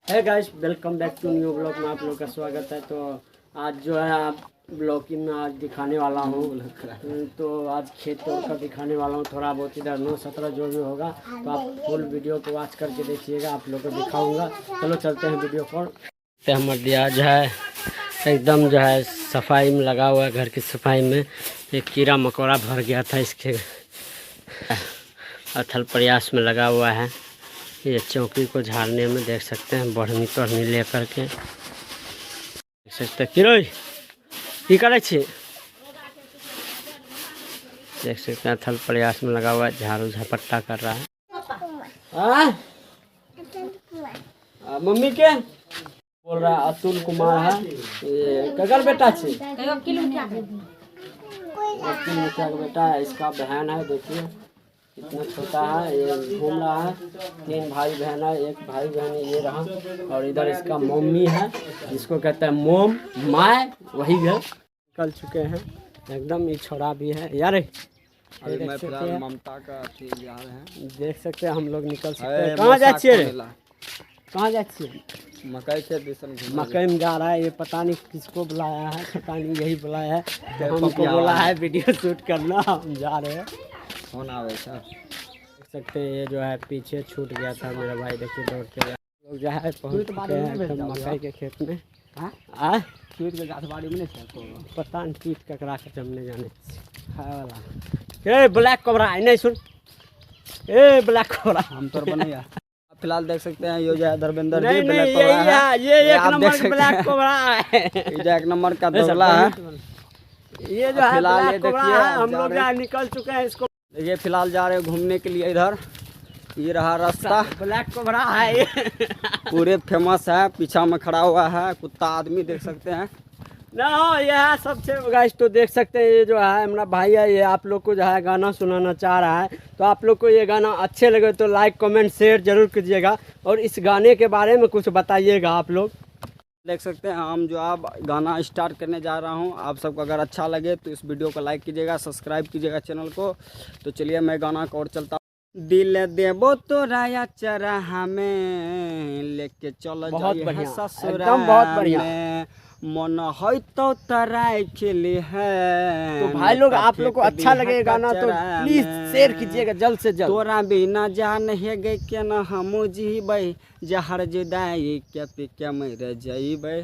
है guys, welcome back to new blog में आप लोग का स्वागत है। तो आज जो है आप ब्लॉगिंग में आज दिखाने वाला हूँ। तो आज खेत का दिखाने वाला हूँ, थोड़ा बहुत इधर 9-17 जो भी होगा। तो आप फुल वीडियो को वॉच करके देखिएगा, आप लोग को दिखाऊंगा। चलो चलते हैं वीडियो पर। हमारे दिया जो है एकदम जो है सफाई में लगा हुआ है, घर की सफाई में। एक कीड़ा मकोड़ा भर गया था, इसके अथल प्रयास में लगा हुआ है। ये चौकी को झाड़ने में देख सकते हैं, बढ़नी तोड़नी ले करके देख सकते हैं। किरो की करे छे देख सकते हैं, थल प्रयास में लगा हुआ है, झाड़ू झपट्टा कर रहा है। मम्मी के बोल रहा है अतुल कुमार है, ये कगर बेटा छे, वकील मुखिया का बेटा है। इसका बहन है, देखिए इतना छोटा है, ये घूम रहा है। 3 भाई बहन है, एक भाई बहन ये रहा। और इधर इसका मम्मी है, जिसको कहते हैं मोम माय, वही घर निकल चुके हैं एकदम। ये छोरा भी है यार, देख सकते हैं ममता का देख सकते हैं हम लोग निकल सकते हैं। कहाँ जाए, कहाँ जाए? मकई में जा रहा है। ये पता नहीं किसको बुलाया है, पता नहीं यही बुलाया है, हमको बोला है वीडियो शूट करना, हम जा रहे हैं। देख सकते हैं ये जो है पीछे छूट गया था मेरा भाई, देखिए दौड़ के लोग जो है पहुँच चुके हैं मकई के खेत में। पीट के गाछबाड़ी में नहीं, पता नहीं पीट ककरा के जमने जाने वाला। ए ब्लैक कोबरा नहीं सुन, ए ब्लैक कोबरा हम तो बने। फिलहाल देख सकते हैं ये जो है धर्मेंद्र जी ब्लैक कोबरा है, ये एक नंबर का ब्लैक कोबरा है, ये एक नंबर का दोगला है। ये जो है फिलहाल ये देखिए हम लोग यहाँ निकल चुके हैं। इसको ये फिलहाल जा रहे हैं घूमने के लिए। इधर ये रहा रास्ता, ब्लैक कोबरा है ये पूरे फेमस है, पीछा में खड़ा हुआ है कुत्ता आदमी, देख सकते हैं ना। यह सबसे गाइस तो देख सकते हैं, ये जो है हमारा भाई है, ये आप लोग को जो है गाना सुनाना चाह रहा है। तो आप लोग को ये गाना अच्छे लगे तो लाइक कमेंट शेयर जरूर कीजिएगा, और इस गाने के बारे में कुछ बताइएगा आप लोग। देख सकते हैं हम जो आप गाना स्टार्ट करने जा रहा हूं। आप सबको अगर अच्छा लगे तो इस वीडियो को लाइक कीजिएगा, सब्सक्राइब कीजिएगा चैनल को। तो चलिए मैं गाना को और चलता हूं। दिल देबो तो राया चरा हमें लेके चलो, बहुत बढ़िया, एकदम बहुत बढ़िया। मन है तो तराई खिली है। तो भाई लोग आप लोग को अच्छा लगे गाना तो प्लीज शेयर कीजिएगा जल्द से जल्द। तोरा बिना जान है गए के न हम जीबै, जहर जुदाई के पी के मर जइबै।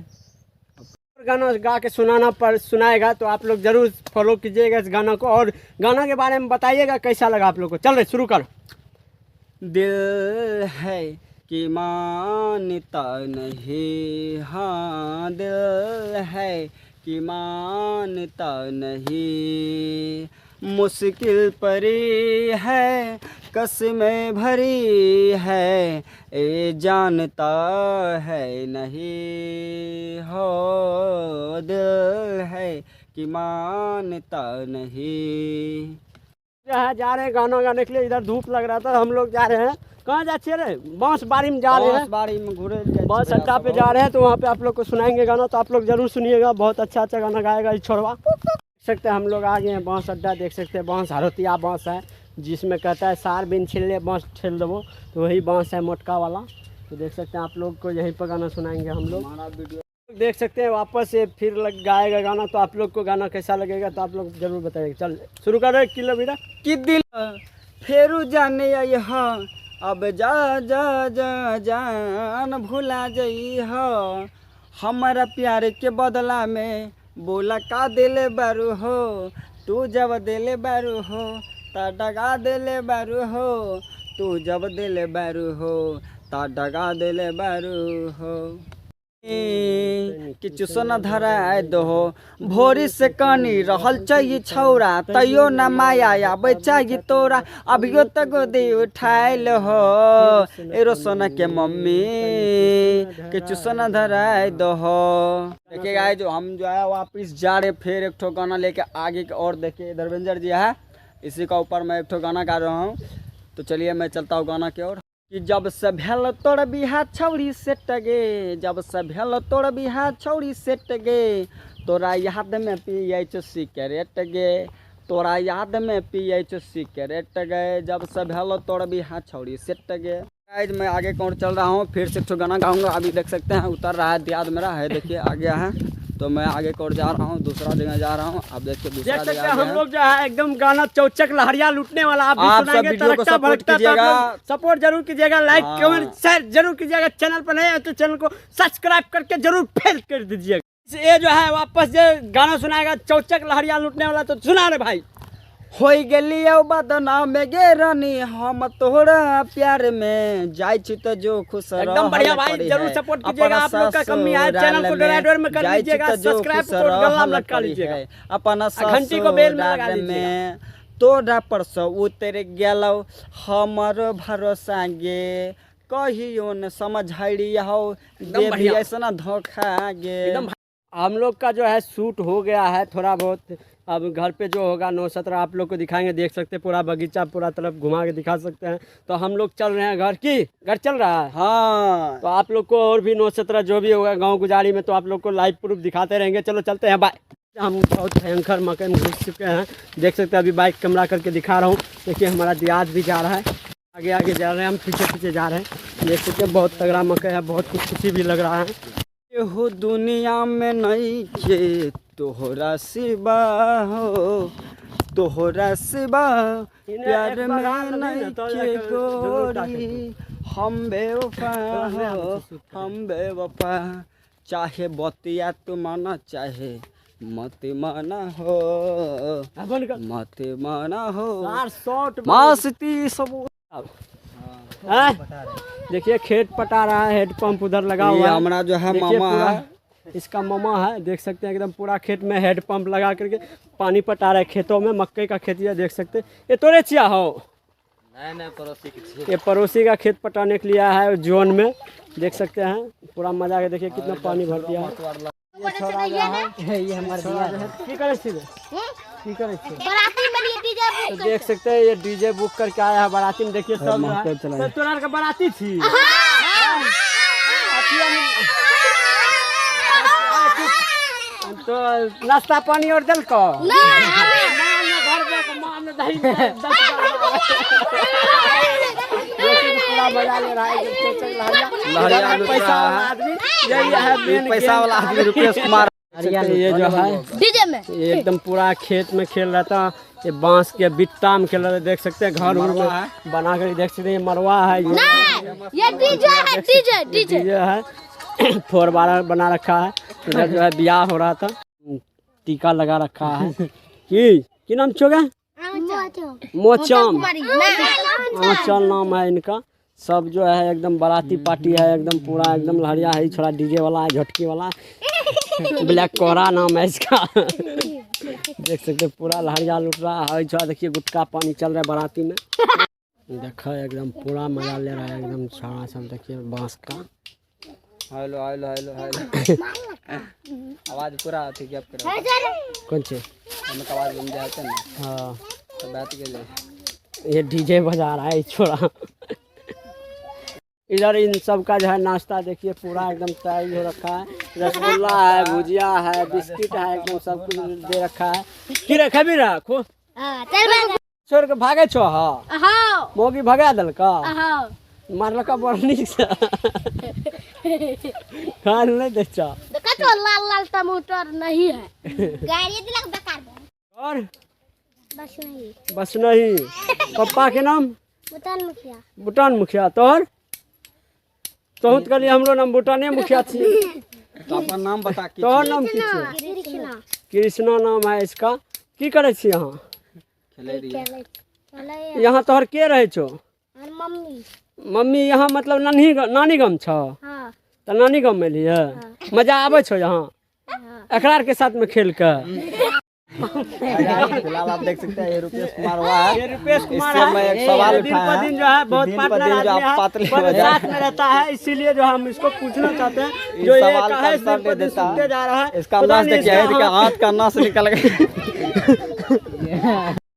गाना गा के सुनाएगा तो आप लोग जरूर फॉलो कीजिएगा इस गाना को, और गाना के बारे में बताइएगा कैसा लगा आप लोग को। चल रहे शुरू कर। दिल है कि मानता नहीं, हाँ दिल है कि मानता नहीं, मुश्किल परी है कसमें भरी है, ये जानता है नहीं, हो दिल है कि मानता नहीं। जा रहे हैं गाना गाने के लिए। इधर धूप लग रहा था, हम लोग जा रहे हैं। कहाँ जाते रहे? बांस बाड़ी में जा रहे हैं, बाड़ी में घूरे बांस अड्डा पे जा रहे हैं। तो वहाँ पे आप लोग को सुनाएंगे गाना, तो आप लोग जरूर सुनिएगा। बहुत अच्छा अच्छा गाना गाएगा इस छोड़वा। देख सकते हैं हम लोग आ गए हैं बांस अड्डा, देख सकते हैं बांस हरोतिया बांस है, जिसमें कहता है सार बिन छिले बांस ठेल देवो, तो वही बांस है मोटका वाला। तो देख सकते हैं आप लोग को यहीं पर गाना सुनाएंगे हम लोग। देख सकते हैं वापस से फिर गाएगा गाना, तो आप लोग को गाना कैसा लगेगा तो आप लोग जरूर बताइएगा। चल शुरू कर रहे किलो बेटा। कि दिल फेरू जाने यहाँ, अब जा जा जा जान भुला जई हो, हमारा प्यार के बदला में बोला का दिले बारू हो, तू जब दिले बारू हो ता डगा दिले बारू हो, तू जब दिले बारू हो ता डगा दिले बारू हो। किछु सोना धरा दो भोरी से कनी रहल चाहिए छौरा, तैयो न माया आबे चाहिए तोरा, अभियो तक दे उठाइल हो एरो सोना के मम्मी, किछु सोना धरा दो। देखिए गाइस जो हम जो है वापस जा रहे, फिर एक ठो गाना लेके आगे की और। देखिए धर्मेंद्र जी है, इसी का ऊपर मैं एक ठो गाना गा रहा हूँ। तो चलिए मैं चलता हूँ गाना की ओर। कि जब से भेल तोड़ बिहा छौरी सेट गे, जब से भेल तोड़ बिहा छौरी सेट गे, तोरा याद में पिए छो सिगरेट गे, तोरा याद में पिए छो सिगरेट गे, जब से भेल तोड़ बिहा छौरी सेट गे। गाइस मैं आगे कौन चल रहा हूँ, फिर से एक गाना गाऊंगा। अभी देख सकते हैं उतर रहा है दियाद मेरा है, देखिए आ गया है। तो मैं आगे कौन जा रहा हूँ, दूसरा जगह जा रहा हूँ। आप देखिए दूसरा देख सकते जगह हैं हम लोग जो है एकदम गाना चौचक लहरिया लूटने वाला। आप आप भी सब सुनाएंगे, वीडियो को तड़कता सपोर्ट भड़कता, तो कीजिएगा। आप लोग सपोर्ट जरूर कीजिएगा, लाइक हाँ। कमेंट शेयर जरूर कीजिएगा। चैनल पर नए हैं तो चैनल को सब्सक्राइब करके जरूर फेल कर दीजिएगा। ये जो है वापस जो गाना सुनाएगा चौचक लहरिया लूटने वाला, तो सुना रे भाई। होई गेलियो बदनाम गे रानी, हम तोहरा प्यार में जाय छी तो जो खुश रह। एकदम बढ़िया भाई, जरूर सपोर्ट कीजिएगा। आप लोग का कमी है, चैनल को डोनेट में कर लीजिएगा, सब्सक्राइब को गला में लटका लीजिएगा, अपना घंटी को बेल में लगा लीजिएगा। तोरा पर से उतर गेलो हमर भरोसा गे, कहियो न समझाई हो देवी ऐसा धोखा गे। एकदम हम लोग का जो है शूट हो गया है थोड़ा बहुत। अब घर पे जो होगा 9-17 आप लोग को दिखाएंगे, देख सकते हैं पूरा बगीचा पूरा तरफ घुमा के दिखा सकते हैं। तो हम लोग चल रहे हैं घर चल रहा है। हाँ तो आप लोग को और भी 9-17 जो भी होगा गांव गुजारी में, तो आप लोग को लाइव प्रूफ दिखाते रहेंगे। चलो चलते हैं, बाय। हम बहुत भयंकर मकई में घुस चुके हैं, देख सकते हैं। अभी बाइक कैमरा करके दिखा रहा हूँ। देखिए हमारा दियाद भी जा रहा है, आगे आगे जा रहे हैं, हम पीछे पीछे जा रहे हैं। देख सकते हैं बहुत तगड़ा मकई है, बहुत कुछ खुशी भी लग रहा है। हो दुनिया में नहीं के तोहरा सिवा हो, तोहरा सिवा प्यार में नहीं के गोरी, हम बेवफा हो हम बेवफा। चाहे बतिया तू माना चाहे मत माना हो, मत माना हो, मस्ती सब। देखिए खेत पटा रहा है, हेड पंप उधर लगा हुआ है। हमारा जो है मामा है, इसका मामा है, देख सकते हैं एकदम पूरा खेत में हेड पंप लगा करके पानी पटा रहा है खेतों में। मक्के का खेती है, देख सकते हैं। ये तोरे चिया हो? नहीं पड़ोसी, ये पड़ोसी का खेत पटाने के लिए आया है जोन में, देख सकते हैं। पूरा मजा के देखिए कितना पानी भर दिया है। ये छोरा जो है ये हमारे दिया है। की करे छी की करे छी बराती में डीजे बुक, देख सकते हैं ये डीजे बुक करके आया है बराती में। देखिए सब है, तोरा का बराती थी। तो नाश्ता पानी और दल को पूरा मजा ले रहा है। पैसा वाला आदमी, यही है पैसा वाला आदमी रुपेश कुमार। ये जो है डीजे में ये एकदम पूरा खेत में खेल रहा था, ये बांस के बिट्टा में खेल रहा था। देख सकते हैं घर उर में बना कर, देख सकते हैं ये मरवा है, ये डीजे है 412 बना रखा है। इधर जो है ब्याह हो रहा था, टीका लगा रखा है। की नाम चोगा? मोचम, आंचल नाम है इनका। सब जो है एकदम बाराती पार्टी है, एकदम पूरा एकदम लहरिया है। थोड़ा डीजे वाला है, झटकी वाला है, ब्लैक कोहरा नाम है इसका। देख सकते पूरा लहरिया लुट रहा है। थोड़ा देखिए गुटका पानी चल रहा है बाराती में, देखा एकदम पूरा मजा ले रहा है एकदम छाड़ा सब। देखिए बांस का हेलो हेलो हेलो हेलो आवाज पूरा आती क्या कर कौन सी आवाज बन जाते ना। हाँ तो बात के लिए ये डीजे बजा रहा है छोरा। इधर इन सब का जो है नाश्ता देखिए पूरा एकदम तैयारी हो रखा है। रसगुल्ला है, भुजिया है, बिस्किट है, एकदम सब कुछ दे रखा है। की रखा भी रखो छोड़ के भागे छो। हाँ मोगी भगा दल का मारलका बरनी से खान नहीं दे चा। देखा तो लाल लाल टमाटर नहीं है, गाड़ी दिलक बेकार और बस नहीं। पप्पा के नाम बुटान मुखिया तोहर तोहत के लिए हमरो नाम बुटाने मुखिया थी। तो अपन नाम बता के तोहर नाम की छी? कृष्णा नाम है इसका। की करे छी यहाँ? यहाँ तोहर के रहे छो? मम्मी यहाँ मतलब नानी गाम छो? तो नानी गाम में लिए मजा आवे छो यहाँ एकरार के साथ में खेल कर? फिलहाल आप देख सकते हैं ये रुपेश कुमार हुआ है। ये रुपेश कुमार इससे मैं एक सवाल दिन पर दिन जो है बहुत पार्टनर आदमी है, पर साथ में रहता है, इसीलिए जो हम इसको पूछना चाहते हैं। जो ये कहे सुनते जा रहा है, इसका नाश देखिए, हाथ का नाश निकल गया।